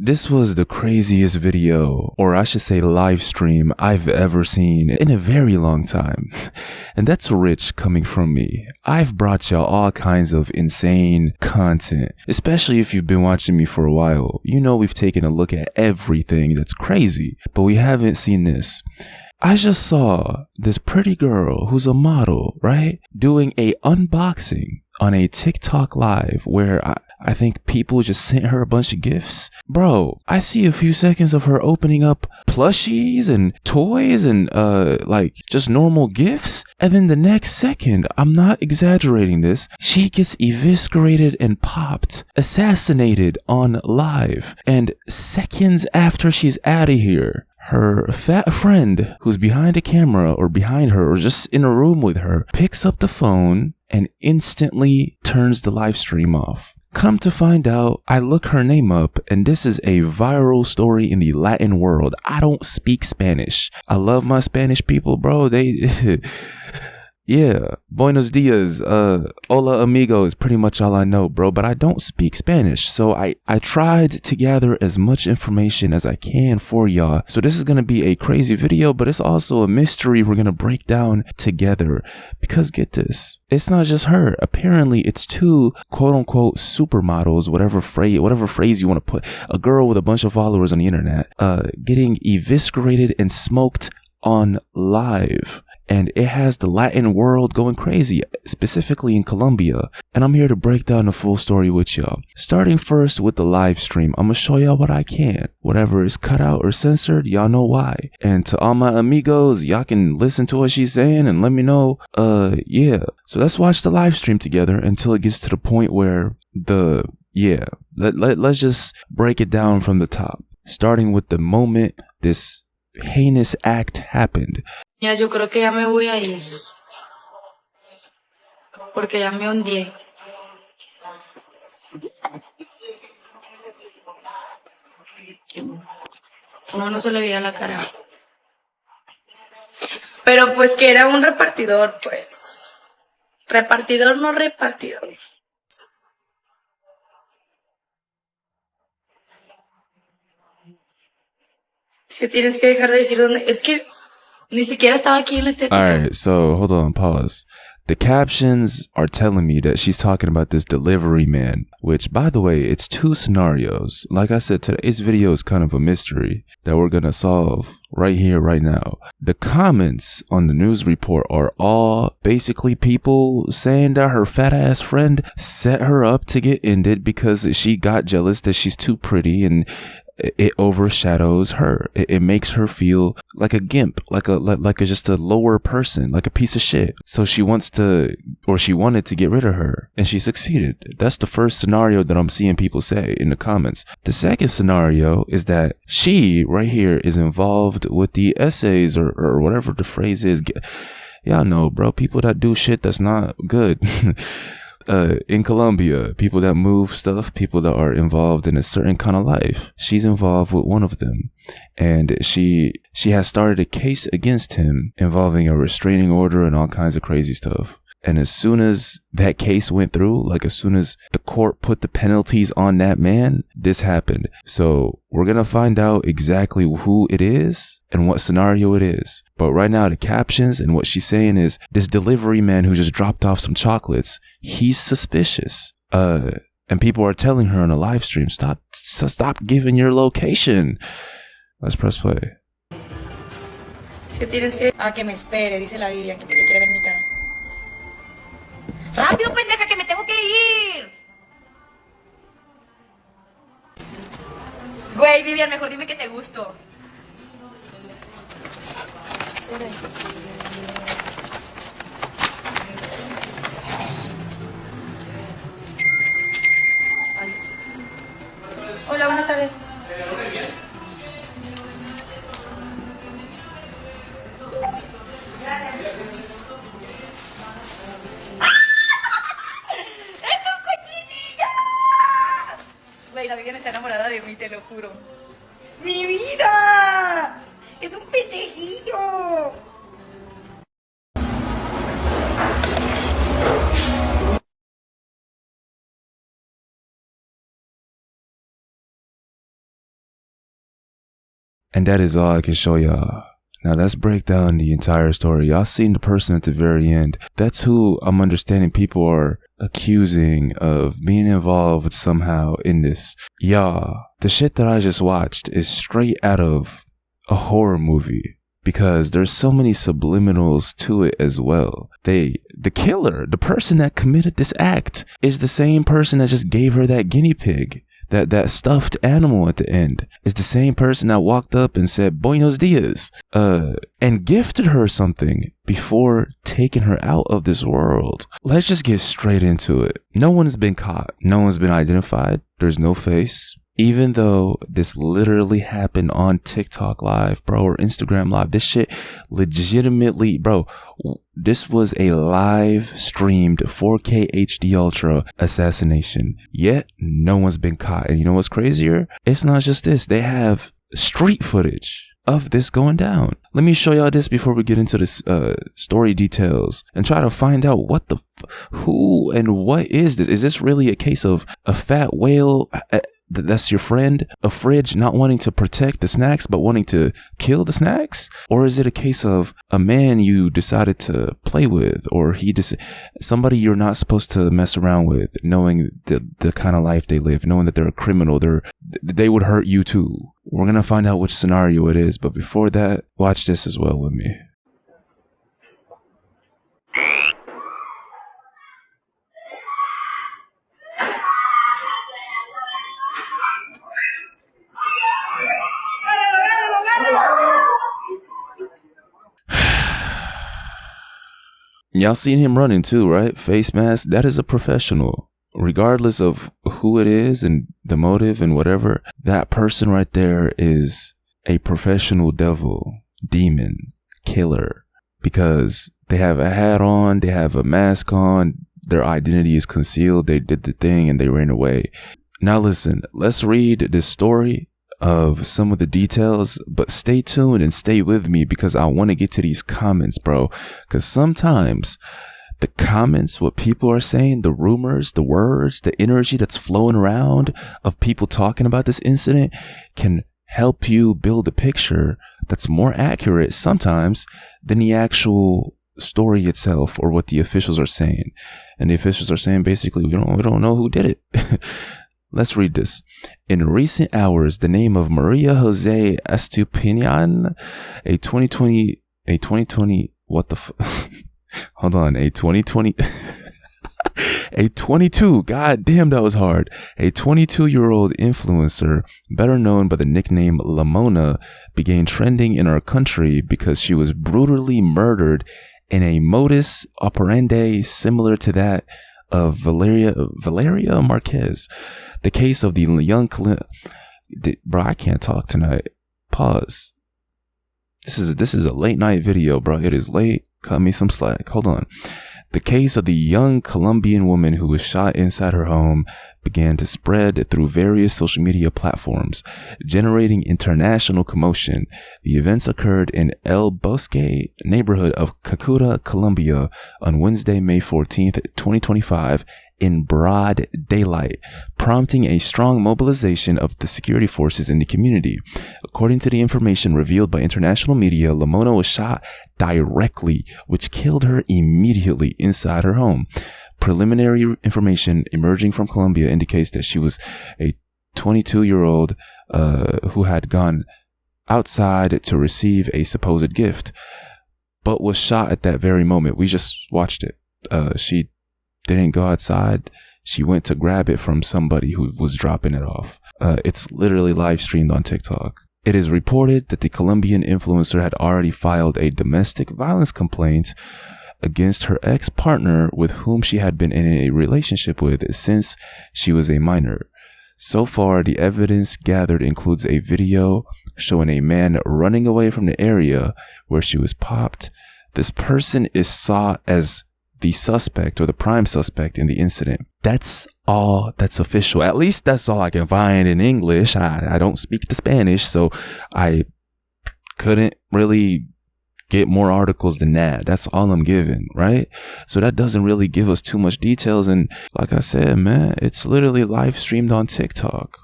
This was the craziest video, or I should say live stream, I've ever seen in a very long time. And that's rich coming from me. I've brought y'all all kinds of insane content, especially if you've been watching me for a while. You know we've taken a look at everything that's crazy, but we haven't seen this. I just saw this pretty girl who's a model, right? Doing a unboxing on a TikTok live where I think people just sent her a bunch of gifts. Bro, I see a few seconds of her opening up plushies and toys and like just normal gifts. And then the next second, I'm not exaggerating this, she gets eviscerated and popped, assassinated on live. And seconds after she's out of here, her fat friend who's behind a camera or behind her or just in a room with her picks up the phone and instantly turns the live stream off. Come to find out, I look her name up and this is a viral story in the Latin world. I don't speak Spanish. I love my Spanish people, bro. They... Yeah, buenos dias, hola amigo is pretty much all I know, bro, but I don't speak Spanish, so I tried to gather as much information as I can for y'all. So this is gonna be a crazy video, but it's also a mystery we're gonna break down together, because get this, it's not just her. Apparently it's two quote-unquote supermodels, whatever phrase you want to put, a girl with a bunch of followers on the internet, getting eviscerated and smoked on live. And it has the Latin world going crazy, specifically in Colombia. And I'm here to break down the full story with y'all. Starting first with the live stream, I'm gonna show y'all what I can. Whatever is cut out or censored, y'all know why. And to all my amigos, y'all can listen to what she's saying and let me know. Yeah. So let's watch the live stream together until it gets to the point where let's just break it down from the top. Starting with the moment this heinous act happened. Ya, yo creo que ya me voy a ir, porque ya me hundí. No se le veía la cara. Pero pues que era un repartidor, pues. Repartidor, no repartidor. Es que tienes que dejar de decir dónde. Es que ni siquiera estaba aquí en la estética. Alright, so hold on, pause. The captions are telling me that she's talking about this delivery man, which, by the way, it's two scenarios. Like I said, today's video is kind of a mystery that we're gonna solve right here, right now. The comments on the news report are all basically people saying that her fat ass friend set her up to get ended because she got jealous that she's too pretty and it overshadows her. It makes her feel like a gimp, like a just a lower person, like a piece of shit. So she wanted to get rid of her, and she succeeded. That's the first scenario that I'm seeing people say in the comments. The second scenario is that she right here is involved with the essays or whatever the phrase is. Y'all know, bro, people that do shit that's not good. In Colombia, people that move stuff, people that are involved in a certain kind of life. She's involved with one of them, and she has started a case against him involving a restraining order and all kinds of crazy stuff. And as soon as that case went through, like as soon as the court put the penalties on that man, this happened. So we're going to find out exactly who it is and what scenario it is. But right now, the captions and what she's saying is this delivery man who just dropped off some chocolates, he's suspicious. And people are telling her on a live stream, stop giving your location. Let's press play. Es que tienes que me espere, dice la Biblia, que quiere ver mi cara. ¡Rápido, pendeja, que me tengo que ir! Güey, Vivian, mejor dime que te gusto. Hola, buenas tardes. La Vivian está enamorada de mí, te lo juro. ¡Mi vida! ¡Es un pendejillo! And that is all I can show y'all. Now let's break down the entire story. Y'all seen the person at the very end. That's who I'm understanding people are accusing of being involved somehow in this. Y'all, the shit that I just watched is straight out of a horror movie. Because there's so many subliminals to it as well. The killer, the person that committed this act, is the same person that just gave her that guinea pig, that stuffed animal at the end. Is the same person that walked up and said Buenos dias, and gifted her something before taking her out of this world. Let's just get straight into it. No one's been caught. No one's been identified. There's no face. Even though this literally happened on TikTok live, bro, or Instagram live, this shit legitimately, bro, this was a live streamed 4K HD Ultra assassination. Yet no one's been caught. And you know what's crazier? It's not just this. They have street footage of this going down. Let me show y'all this before we get into this story details and try to find out what the who and what is this. Is this really a case of a fat whale that's your friend, a fridge not wanting to protect the snacks but wanting to kill the snacks? Or is it a case of a man you decided to play with, or somebody you're not supposed to mess around with, knowing the kind of life they live, knowing that they're a criminal, they would hurt you too? We're gonna find out which scenario it is, but before that, watch this as well with me. Y'all seen him running too, right? Face mask. That is a professional. Regardless of who it is and the motive and whatever, that person right there is a professional devil, demon, killer. Because they have a hat on, they have a mask on, their identity is concealed, they did the thing and they ran away. Now listen, let's read this story of some of the details, but stay tuned and stay with me because I want to get to these comments, bro. Because sometimes the comments, what people are saying, the rumors, the words, the energy that's flowing around of people talking about this incident can help you build a picture that's more accurate sometimes than the actual story itself or what the officials are saying. And the officials are saying basically, we don't know who did it. Let's read this. In recent hours, the name of Maria Jose Estupiñan, a 2020, what the hold on, a 2020, a 22, god damn, that was hard. A 22-year-old influencer, better known by the nickname Lamona, began trending in our country because she was brutally murdered in a modus operandi similar to that of Valeria Marquez. The case of the young bro, I can't talk tonight. Pause. This is a late night video, bro. It is late. Cut me some slack. Hold on. The case of the young Colombian woman who was shot inside her home began to spread through various social media platforms, generating international commotion. The events occurred in El Bosque neighborhood of Cucuta, Colombia on Wednesday, May 14th, 2025, in broad daylight, prompting a strong mobilization of the security forces in the community. According to the information revealed by international media, Lamona was shot directly, which killed her immediately inside her home. Preliminary information emerging from Colombia indicates that she was a 22-year-old who had gone outside to receive a supposed gift, but was shot at that very moment. We just watched it. She didn't go outside. She went to grab it from somebody who was dropping it off. It's literally live streamed on TikTok. It is reported that the Colombian influencer had already filed a domestic violence complaint against her ex-partner with whom she had been in a relationship with since she was a minor. So far, the evidence gathered includes a video showing a man running away from the area where she was popped. This person is sought as the suspect or the prime suspect in the incident. That's all that's official. At least that's all I can find in English. I don't speak the Spanish, so I couldn't really get more articles than that. That's all I'm given, right? So that doesn't really give us too much details. And like I said, man, it's literally live streamed on TikTok.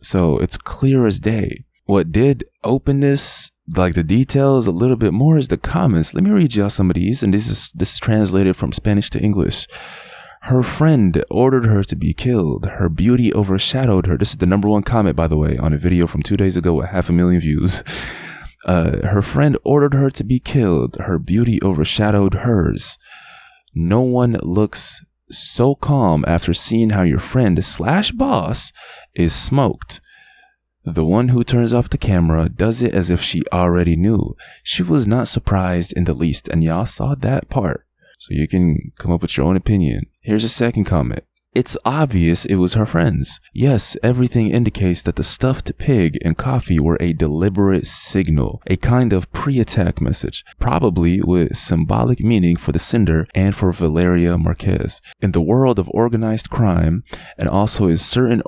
So it's clear as day. what did open this, like the details a little bit more, is the comments. Let me read y'all some of these, and this is translated from Spanish to English. Her friend ordered her to be killed. Her beauty overshadowed her. This is the #1 comment, by the way, on a video from 2 days ago with 500,000 views. Her friend ordered her to be killed. Her beauty overshadowed hers. No one looks so calm after seeing how your friend / boss is smoked. The one who turns off the camera does it as if she already knew. She was not surprised in the least, and y'all saw that part. So you can come up with your own opinion. Here's a second comment. It's obvious it was her friends. Yes, everything indicates that the stuffed pig and coffee were a deliberate signal, a kind of pre-attack message, probably with symbolic meaning for the sender and for Valeria Marquez. In the world of organized crime, and also in certain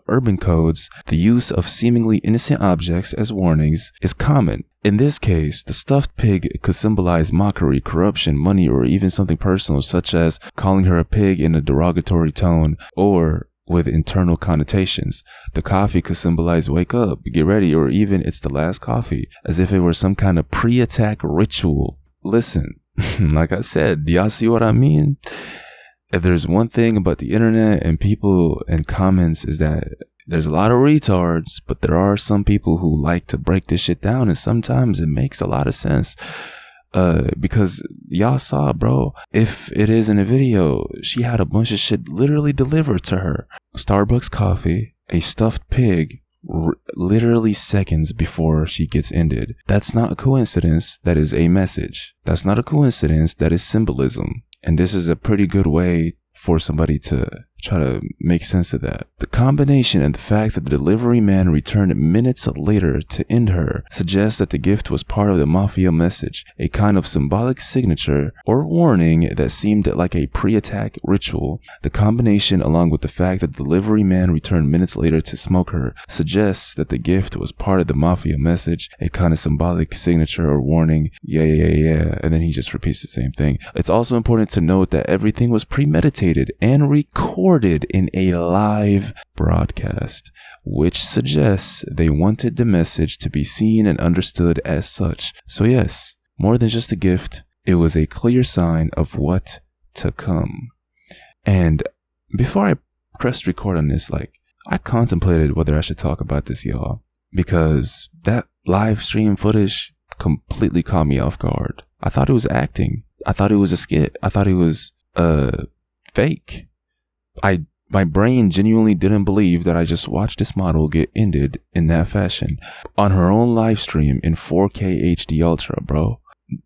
urban codes, the use of seemingly innocent objects as warnings is common. In this case, the stuffed pig could symbolize mockery, corruption, money, or even something personal, such as calling her a pig in a derogatory tone or with internal connotations. The coffee could symbolize wake up, get ready, or even it's the last coffee, as if it were some kind of pre-attack ritual. Listen, like I said, do y'all see what I mean? If there's one thing about the internet and people and comments, is that there's a lot of retards, but there are some people who like to break this shit down, and sometimes it makes a lot of sense. Because y'all saw, bro, if it is in a video, she had a bunch of shit literally delivered to her. Starbucks coffee, a stuffed pig, literally seconds before she gets ended. That's not a coincidence. That is a message. That's not a coincidence. That is symbolism. And this is a pretty good way for somebody to try to make sense of that. The combination and the fact that the delivery man returned minutes later to end her suggests that the gift was part of the mafia message, a kind of symbolic signature or warning that seemed like a pre-attack ritual. The combination, along with the fact that the delivery man returned minutes later to smoke her, suggests that the gift was part of the mafia message, a kind of symbolic signature or warning. Yeah. And then he just repeats the same thing. It's also important to note that everything was premeditated and recorded in a live broadcast, which suggests they wanted the message to be seen and understood as such. So yes, more than just a gift, it was a clear sign of what to come. And before I pressed record on this, I contemplated whether I should talk about this, y'all, because that live stream footage completely caught me off guard. I thought it was acting. I thought it was a skit. I thought it was fake. My brain genuinely didn't believe that I just watched this model get ended in that fashion on her own live stream in 4K HD Ultra, bro.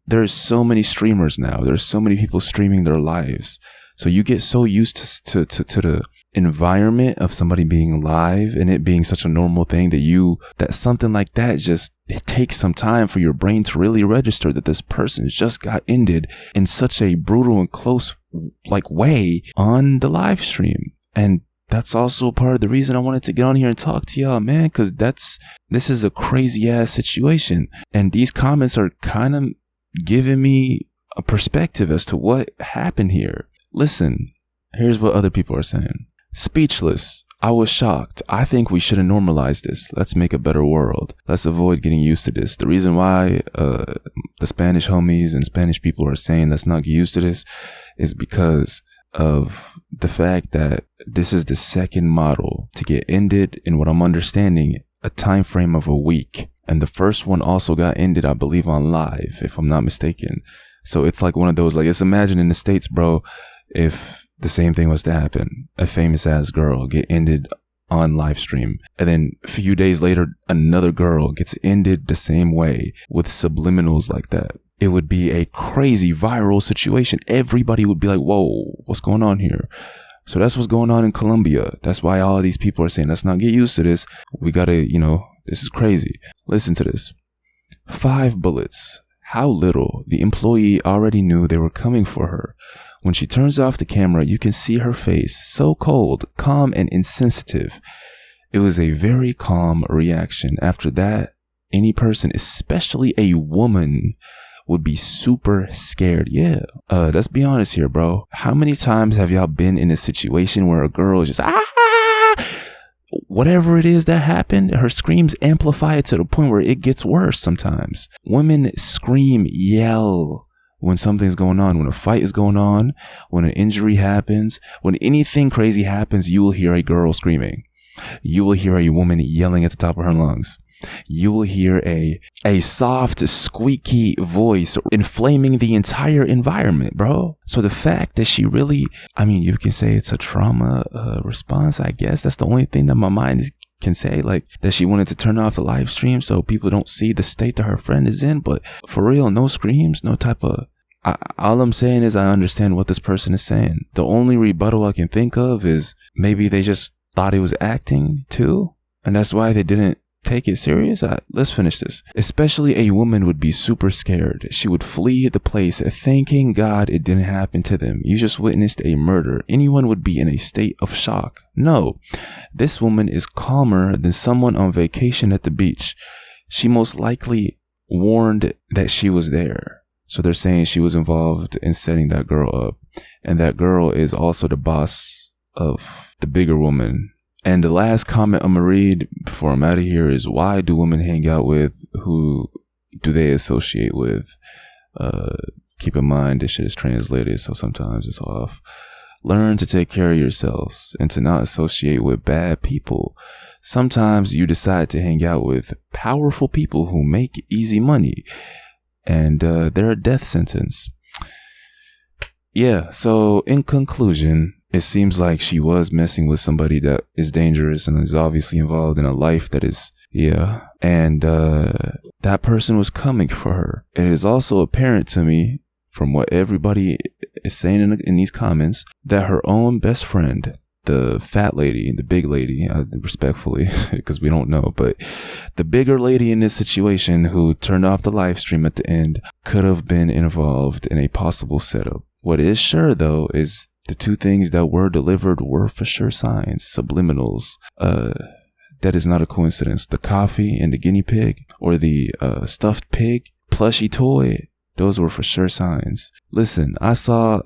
There's so many streamers now. There's so many people streaming their lives. So you get so used to the environment of somebody being live and it being such a normal thing that something like that it takes some time for your brain to really register that this person just got ended in such a brutal and close way on the live stream. And that's also part of the reason I wanted to get on here and talk to y'all, man, because this is a crazy ass situation. And these comments are kind of giving me a perspective as to what happened here. Listen, here's what other people are saying. Speechless. I was shocked. I think we shouldn't normalize this. Let's make a better world. Let's avoid getting used to this. The reason why the Spanish homies and Spanish people are saying let's not get used to this is because of the fact that this is the second model to get ended in what I'm understanding a time frame of a week. And the first one also got ended, I believe, on live, if I'm not mistaken. So it's like one of those, let's imagine in the States, bro, if the same thing was to happen, a famous ass girl get ended on live stream, and then a few days later another girl gets ended the same way with subliminals like that. It would be a crazy viral situation. Everybody would be like, whoa, what's going on here? So that's what's going on in Colombia. That's why all of these people are saying let's not get used to this. We gotta, this is crazy. Listen to this. 5 bullets. How little. The employee already knew they were coming for her. When she turns off the camera, you can see her face, so cold, calm, and insensitive. It was a very calm reaction. After that, any person, especially a woman, would be super scared. Yeah. Let's be honest here, bro. How many times have y'all been in a situation where a girl is just, whatever it is that happened, her screams amplify it to the point where it gets worse sometimes. Women scream, yell when something's going on, when a fight is going on, when an injury happens, when anything crazy happens, you will hear a girl screaming. You will hear a woman yelling at the top of her lungs. You will hear a soft, squeaky voice inflaming the entire environment, bro. So the fact that she really, I mean, you can say it's a trauma response, I guess. That's the only thing that my mind can say, like, that she wanted to turn off the live stream so people don't see the state that her friend is in. But for real, no screams, no type of... all I'm saying is I understand what this person is saying. The only rebuttal I can think of is maybe they just thought it was acting too, and that's why they didn't take it serious. Let's finish this. Especially a woman would be super scared. She would flee the place thanking God it didn't happen to them. You just witnessed a murder. Anyone would be in a state of shock. No, this woman is calmer than someone on vacation at the beach. She most likely warned that she was there. So they're saying she was involved in setting that girl up. And that girl is also the boss of the bigger woman. And the last comment I'm going to read before I'm out of here is, why do women hang out with? Who do they associate with? Keep in mind, this shit is translated, so sometimes it's off. Learn to take care of yourselves and to not associate with bad people. Sometimes you decide to hang out with powerful people who make easy money, and they're a death sentence. Yeah, so in conclusion, it seems like she was messing with somebody that is dangerous and is obviously involved in a life that is, and that person was coming for her. It is also apparent to me, from what everybody is saying in these comments, that her own best friend, the fat lady, the big lady, respectfully, because we don't know, but the bigger lady in this situation who turned off the live stream at the end could have been involved in a possible setup. What is sure, though, is the two things that were delivered were for sure signs, subliminals. That is not a coincidence. The coffee and the guinea pig, or the stuffed pig plushie toy, those were for sure signs. Listen, I saw,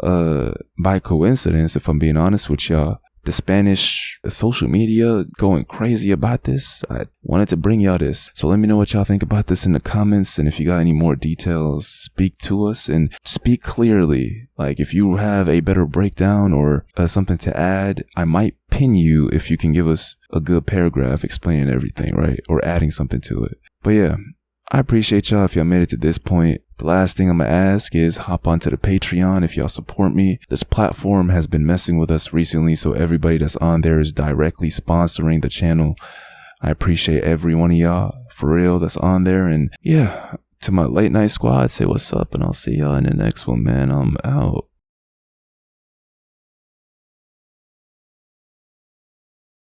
by coincidence, if I'm being honest with y'all, the Spanish social media going crazy about this. I wanted to bring y'all this. So let me know what y'all think about this in the comments. And if you got any more details, speak to us and speak clearly. Like, if you have a better breakdown or something to add, I might pin you if you can give us a good paragraph explaining everything, right? Or adding something to it. But yeah, I appreciate y'all if y'all made it to this point. The last thing I'm going to ask is hop onto the Patreon if y'all support me. This platform has been messing with us recently, so everybody that's on there is directly sponsoring the channel. I appreciate every one of y'all, for real, that's on there. And yeah, to my late night squad, say what's up, and I'll see y'all in the next one, man. I'm out.